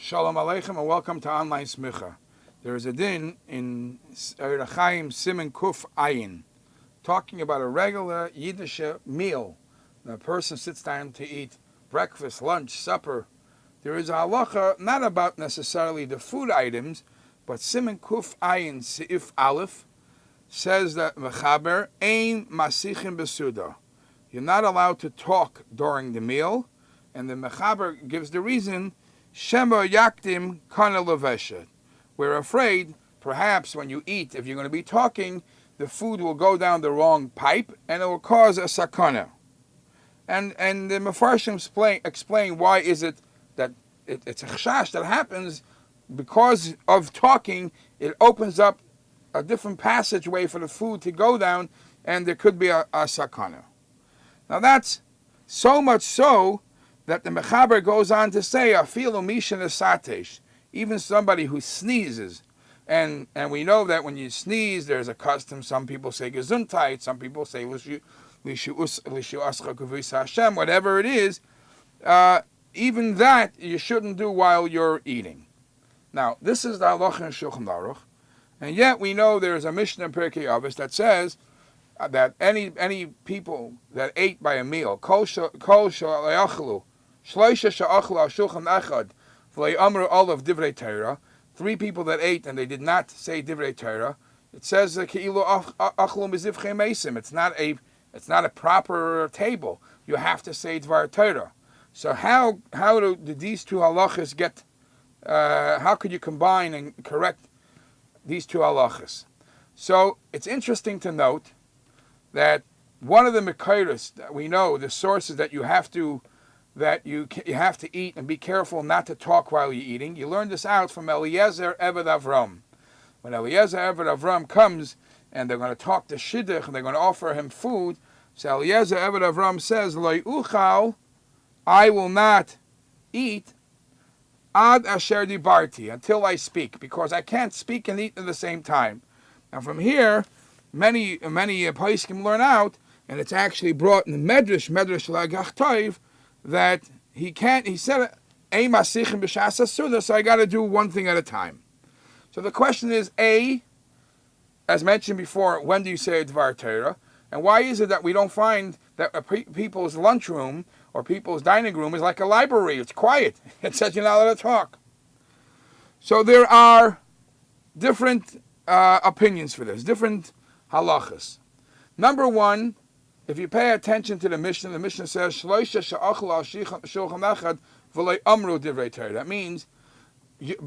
Shalom Aleichem and welcome to Online Smicha. There is a din in Orach Chaim Siman Kuf Ayin talking about a regular Yiddish meal. The person sits down to eat breakfast, lunch, supper. There is a halacha not about necessarily the food items, but Siman Kuf Ayin Seif Aleph says that Mechaber Ein Masichim Besuda. You're not allowed to talk during the meal, and the Mechaber gives the reason. Shema yakdim kana leveshet. We're afraid, perhaps when you eat, if you're going to be talking, the food will go down the wrong pipe and it will cause a sakana. And the Mefarshim explain why is it that it's a chash that happens because of talking. It opens up a different passageway for the food to go down, and there could be a sakana. Now that's so much so that the Mechaber goes on to say, Afilu mishan esatesh, even somebody who sneezes, and we know that when you sneeze, there's a custom. Some people say gesundheit, some people say lishu ascha kavus Hashem, whatever it is. Even that you shouldn't do while you're eating. Now, this is the halacha in Shulchan Aruch, and yet we know there is a Mishnah in Pirkei Avos that says that any people that ate by a meal, kol sha'achlu, Shloisha sha'achlu al shulchan echad v'lei amru olav divrei Torah. 3 people that ate and they did not say divrei Torah. It says keilu achlu mizivchei mesim. It's not a proper table. You have to say dvar Torah. So how do these two halachas get? How could you combine and correct these two halachas? So it's interesting to note that one of the mekayros that we know, the sources that you have to eat and be careful not to talk while you're eating. You learn this out from Eliezer Eved Avram. When Eliezer Eved Avram comes and they're going to talk to Shidduch and they're going to offer him food, so Eliezer Eved Avram says, Lo uchal, I will not eat ad asher dibarti, until I speak, because I can't speak and eat at the same time. Now from here, many poskim learn out, and it's actually brought in the Medrash Lagach Toiv, that he said, Ein masichim b'shas hasuda, so I got to do one thing at a time. So the question is, as mentioned before, when do you say Dvar Torah? And why is it that we don't find that people's lunchroom or people's dining room is like a library? It's quiet. It says you're not allowed to talk. So there are different opinions for this, different halachas. Number one, if you pay attention to the Mishnah says, Shloisha sha'achlu al shulchan echad v'lei amru divrei Torah. That means,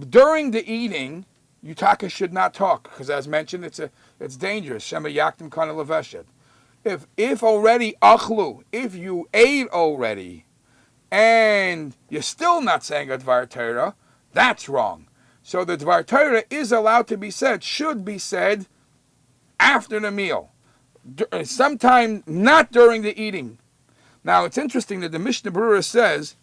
during the eating, you should not talk, because as mentioned, it's dangerous. Shema yaktim kana leveshet. If already achlu, if you ate already, and you're still not saying a Dvar Torah, that's wrong. So the Dvar Torah is allowed to be said, should be said after the meal. Sometime not during the eating. Now it's interesting that the Mishnah Berurah says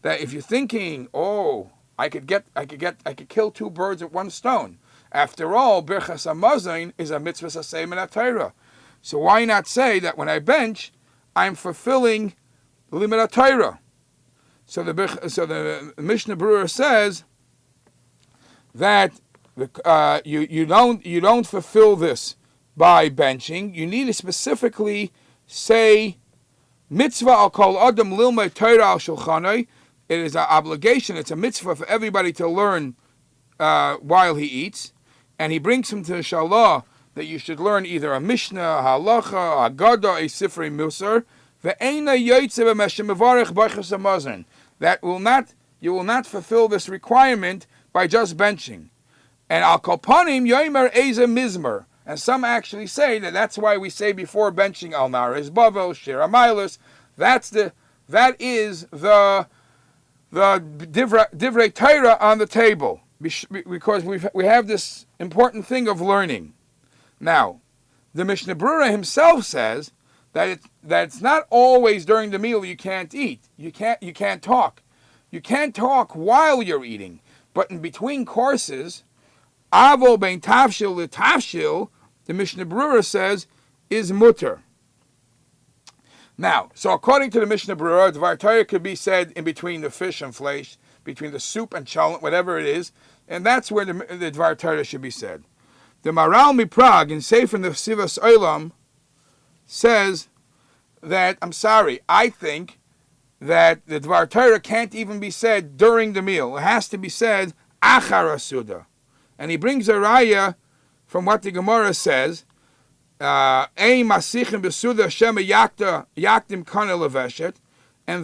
that if you're thinking, I could kill 2 birds with 1 stone. After all, Birchas Hamazon is a mitzvah saseh min Torah. So why not say that when I bench, I'm fulfilling the limit of Torah? So the Mishnah Berurah says that you don't fulfill this by benching. You need to specifically say mitzvah al kol adam lilmei Torah al shulchanai. It is an obligation. It's a mitzvah for everybody to learn while he eats, and he brings him to the shalah that you should learn either a mishnah, a halacha, a gada, a sifrei musar. Ve'eina yoytze b'meshem mevarich b'chas hamazon. You will not fulfill this requirement by just benching. And al kol panim yoimer eze mizmer. And some actually say that that's why we say before benching al naris bavel shir amilus. That is the divrei Torah on the table, because we have this important thing of learning. Now, the Mishnah Berurah himself says that it's not always during the meal you can't eat. You can't talk. You can't talk while you're eating, but in between courses, avol bein tavshil l'tavshil, the Mishnah Berurah says, is mutter. Now, so according to the Mishnah Berurah, Dvar Torah could be said in between the fish and flesh, between the soup and cholent, whatever it is, and that's where the Dvar Torah should be said. The Maral Miprag in Sefer Nesivos Olam says that, I think that the Dvar Torah can't even be said during the meal. It has to be said Achar Suda. And he brings a raya from what the Gemara says, and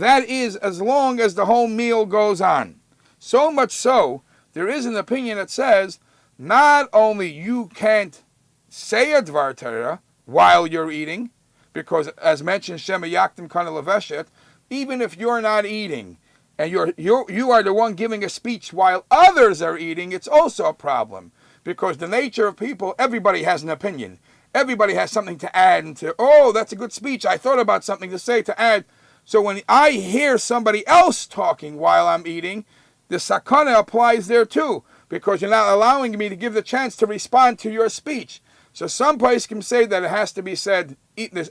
that is as long as the whole meal goes on. So much so, there is an opinion that says, not only you can't say a Dvar Torah while you're eating, because as mentioned, Shema Yaktim Kana Leveshet, even if you're not eating, and you are the one giving a speech while others are eating, it's also a problem. Because the nature of people, everybody has an opinion. Everybody has something to add and that's a good speech. I thought about something to say, to add. So when I hear somebody else talking while I'm eating, the sakana applies there too. Because you're not allowing me to give the chance to respond to your speech. So some place can say that it has to be said,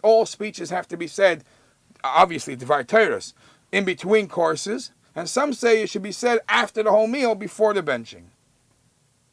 all speeches have to be said, obviously, Dvar Torahs, in between courses. And some say it should be said after the whole meal, before the benching.